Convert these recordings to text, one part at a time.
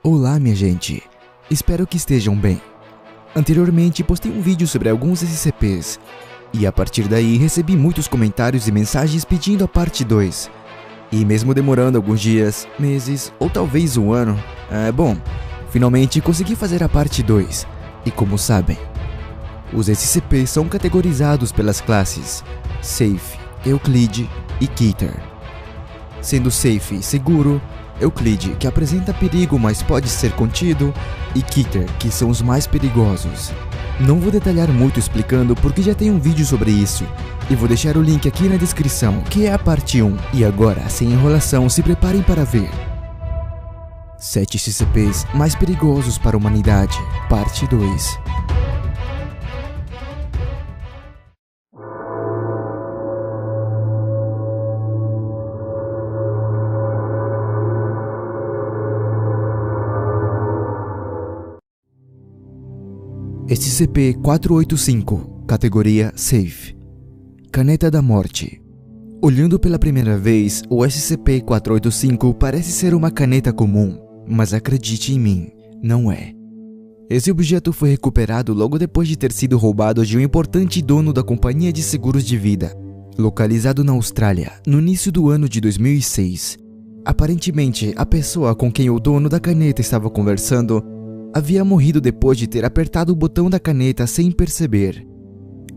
Olá minha gente, espero que estejam bem. Anteriormente postei um vídeo sobre alguns SCPs e a partir daí recebi muitos comentários e mensagens pedindo a parte 2. E mesmo demorando alguns dias, meses ou talvez um ano, finalmente consegui fazer a parte 2. E como sabem, os SCPs são categorizados pelas classes Safe, Euclid e Keter. Sendo Safe seguro, Euclid, que apresenta perigo mas pode ser contido, e Keter, que são os mais perigosos. Não vou detalhar muito explicando porque já tem um vídeo sobre isso, e vou deixar o link aqui na descrição, que é a parte 1. E agora, sem enrolação, se preparem para ver 7 SCPs mais perigosos para a humanidade, parte 2. SCP-485, categoria Safe. Caneta da Morte. Olhando pela primeira vez, o SCP-485 parece ser uma caneta comum, mas acredite em mim, não é. Esse objeto foi recuperado logo depois de ter sido roubado de um importante dono da companhia de seguros de vida, localizado na Austrália, no início do ano de 2006. Aparentemente, a pessoa com quem o dono da caneta estava conversando havia morrido depois de ter apertado o botão da caneta sem perceber.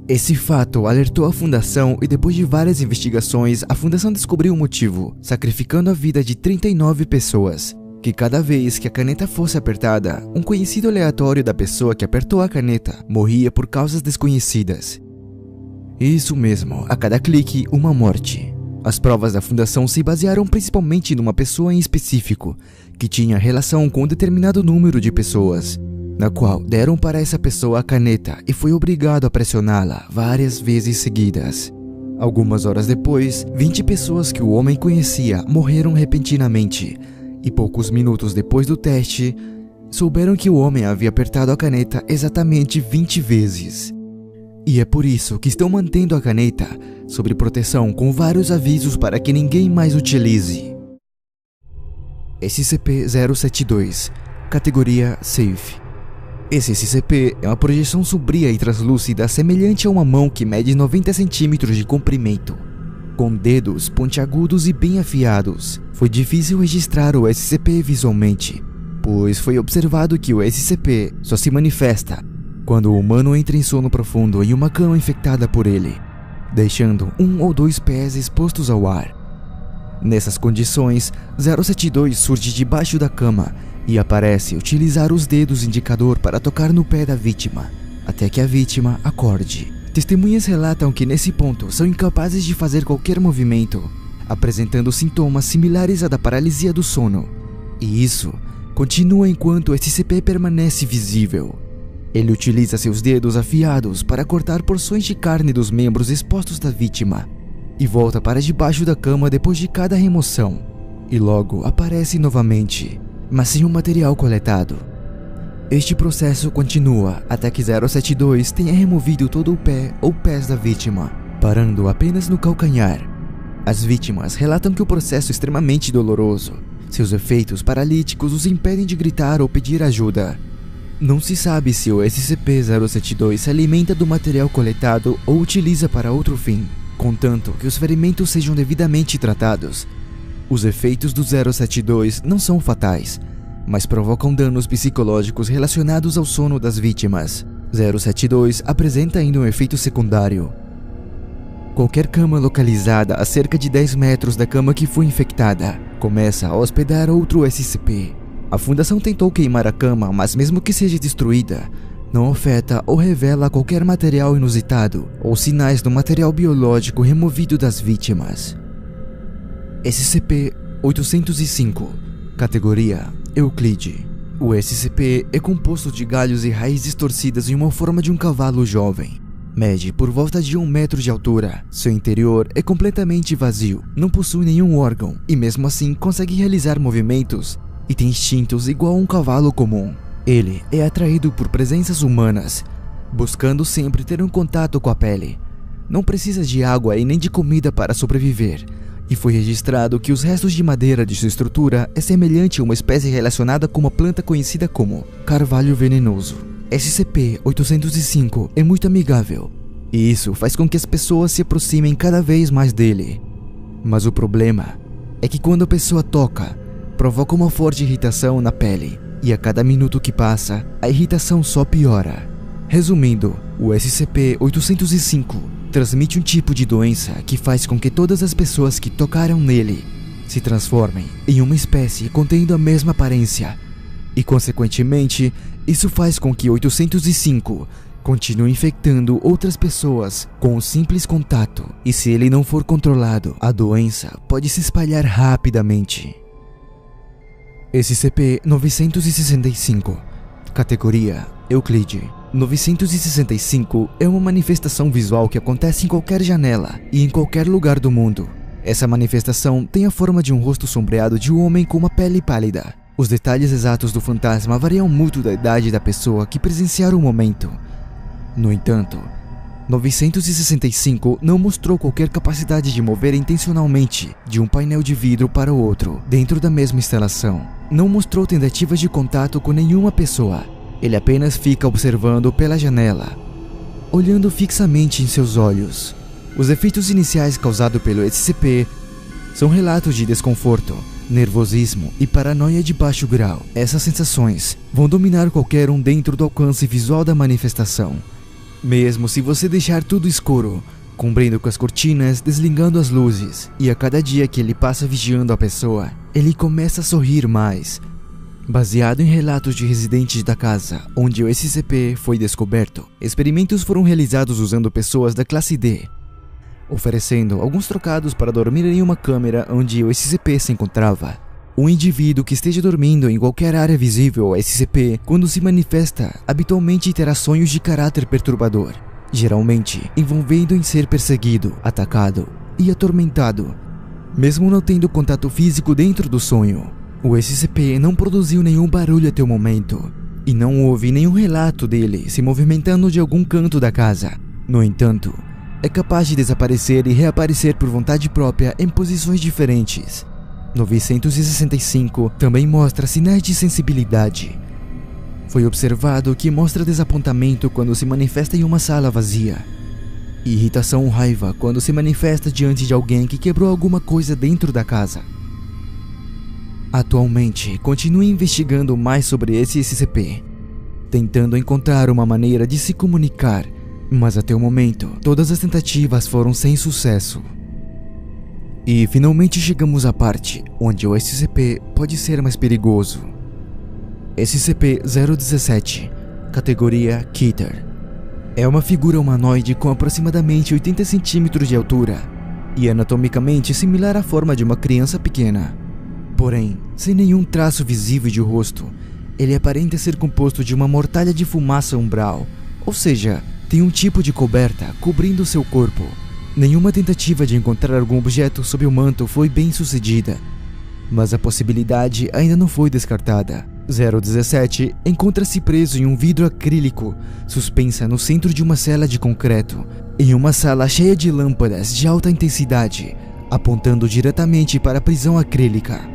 Esse fato alertou a Fundação e depois de várias investigações, a Fundação descobriu o motivo, sacrificando a vida de 39 pessoas, que cada vez que a caneta fosse apertada, um conhecido aleatório da pessoa que apertou a caneta morria por causas desconhecidas. Isso mesmo, a cada clique, uma morte. As provas da Fundação se basearam principalmente numa pessoa em específico, que tinha relação com um determinado número de pessoas, na qual deram para essa pessoa a caneta e foi obrigado a pressioná-la várias vezes seguidas. Algumas horas depois, 20 pessoas que o homem conhecia morreram repentinamente, e poucos minutos depois do teste, souberam que o homem havia apertado a caneta exatamente 20 vezes. E é por isso que estão mantendo a caneta sob proteção com vários avisos para que ninguém mais utilize. SCP-072, categoria Safe. Esse SCP é uma projeção sombria e translúcida semelhante a uma mão que mede 90 centímetros de comprimento, com dedos pontiagudos e bem afiados. Foi difícil registrar o SCP visualmente, pois foi observado que o SCP só se manifesta quando o humano entra em sono profundo em uma cama infectada por ele, deixando 1 ou 2 pés expostos ao ar. Nessas condições, 072 surge debaixo da cama e aparece utilizar os dedos indicador para tocar no pé da vítima, até que a vítima acorde. Testemunhas relatam que nesse ponto são incapazes de fazer qualquer movimento, apresentando sintomas similares à da paralisia do sono. E isso continua enquanto o SCP permanece visível. Ele utiliza seus dedos afiados para cortar porções de carne dos membros expostos da vítima e volta para debaixo da cama depois de cada remoção, e logo aparece novamente, mas sem o material coletado. Este processo continua até que 072 tenha removido todo o pé ou pés da vítima, parando apenas no calcanhar. As vítimas relatam que o processo é extremamente doloroso. Seus efeitos paralíticos os impedem de gritar ou pedir ajuda. Não se sabe se o SCP-072 se alimenta do material coletado ou utiliza para outro fim, contanto que os ferimentos sejam devidamente tratados. Os efeitos do 072 não são fatais, mas provocam danos psicológicos relacionados ao sono das vítimas. 072 apresenta ainda um efeito secundário. Qualquer cama localizada a cerca de 10 metros da cama que foi infectada começa a hospedar outro SCP. A Fundação tentou queimar a cama, mas mesmo que seja destruída, não afeta ou revela qualquer material inusitado ou sinais do material biológico removido das vítimas. SCP-805, categoria Euclid. O SCP é composto de galhos e raízes torcidas em uma forma de um cavalo jovem. Mede por volta de 1 metro de altura. Seu interior é completamente vazio, não possui nenhum órgão e mesmo assim consegue realizar movimentos e tem instintos igual a um cavalo comum. Ele é atraído por presenças humanas, buscando sempre ter um contato com a pele. Não precisa de água e nem de comida para sobreviver, e foi registrado que os restos de madeira de sua estrutura é semelhante a uma espécie relacionada com uma planta conhecida como carvalho venenoso. SCP-805 é muito amigável, e isso faz com que as pessoas se aproximem cada vez mais dele. Mas o problema é que quando a pessoa toca, provoca uma forte irritação na pele, e a cada minuto que passa, a irritação só piora. Resumindo, o SCP-805 transmite um tipo de doença que faz com que todas as pessoas que tocaram nele se transformem em uma espécie contendo a mesma aparência, e consequentemente, isso faz com que 805 continue infectando outras pessoas com um simples contato, e se ele não for controlado, a doença pode se espalhar rapidamente. SCP-965, categoria Euclide. 965 é uma manifestação visual que acontece em qualquer janela e em qualquer lugar do mundo. Essa manifestação tem a forma de um rosto sombreado de um homem com uma pele pálida. Os detalhes exatos do fantasma variam muito da idade da pessoa que presenciar o momento. No entanto, 965 não mostrou qualquer capacidade de mover intencionalmente de um painel de vidro para o outro dentro da mesma instalação. Não mostrou tentativas de contato com nenhuma pessoa. Ele apenas fica observando pela janela, olhando fixamente em seus olhos. Os efeitos iniciais causados pelo SCP são relatos de desconforto, nervosismo e paranoia de baixo grau. Essas sensações vão dominar qualquer um dentro do alcance visual da manifestação. Mesmo se você deixar tudo escuro, cobrindo com as cortinas, desligando as luzes, e a cada dia que ele passa vigiando a pessoa, ele começa a sorrir mais. Baseado em relatos de residentes da casa onde o SCP foi descoberto, experimentos foram realizados usando pessoas da classe D, oferecendo alguns trocados para dormir em uma câmera onde o SCP se encontrava. Um indivíduo que esteja dormindo em qualquer área visível ao SCP, quando se manifesta, habitualmente terá sonhos de caráter perturbador, geralmente envolvendo em ser perseguido, atacado e atormentado, mesmo não tendo contato físico dentro do sonho. O SCP não produziu nenhum barulho até o momento, e não houve nenhum relato dele se movimentando de algum canto da casa. No entanto, é capaz de desaparecer e reaparecer por vontade própria em posições diferentes. 965 também mostra sinais de sensibilidade. Foi observado que mostra desapontamento quando se manifesta em uma sala vazia, e irritação ou raiva quando se manifesta diante de alguém que quebrou alguma coisa dentro da casa. Atualmente, continue investigando mais sobre esse SCP, tentando encontrar uma maneira de se comunicar, mas até o momento, todas as tentativas foram sem sucesso. E finalmente chegamos à parte onde o SCP pode ser mais perigoso. SCP-017, categoria Keter. É uma figura humanoide com aproximadamente 80 centímetros de altura e anatomicamente similar à forma de uma criança pequena. Porém, sem nenhum traço visível de rosto, ele aparenta ser composto de uma mortalha de fumaça umbral, ou seja, tem um tipo de coberta cobrindo seu corpo. Nenhuma tentativa de encontrar algum objeto sob o manto foi bem sucedida, mas a possibilidade ainda não foi descartada. 017 encontra-se preso em um vidro acrílico, suspensa no centro de uma cela de concreto, em uma sala cheia de lâmpadas de alta intensidade, apontando diretamente para a prisão acrílica.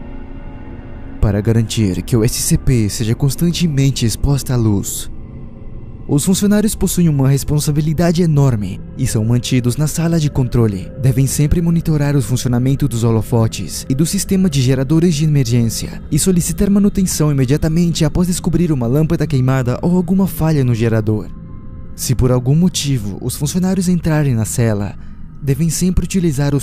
Para garantir que o SCP seja constantemente exposto à luz, os funcionários possuem uma responsabilidade enorme e são mantidos na sala de controle. Devem sempre monitorar o funcionamento dos holofotes e do sistema de geradores de emergência e solicitar manutenção imediatamente após descobrir uma lâmpada queimada ou alguma falha no gerador. Se por algum motivo os funcionários entrarem na cela, devem sempre utilizar os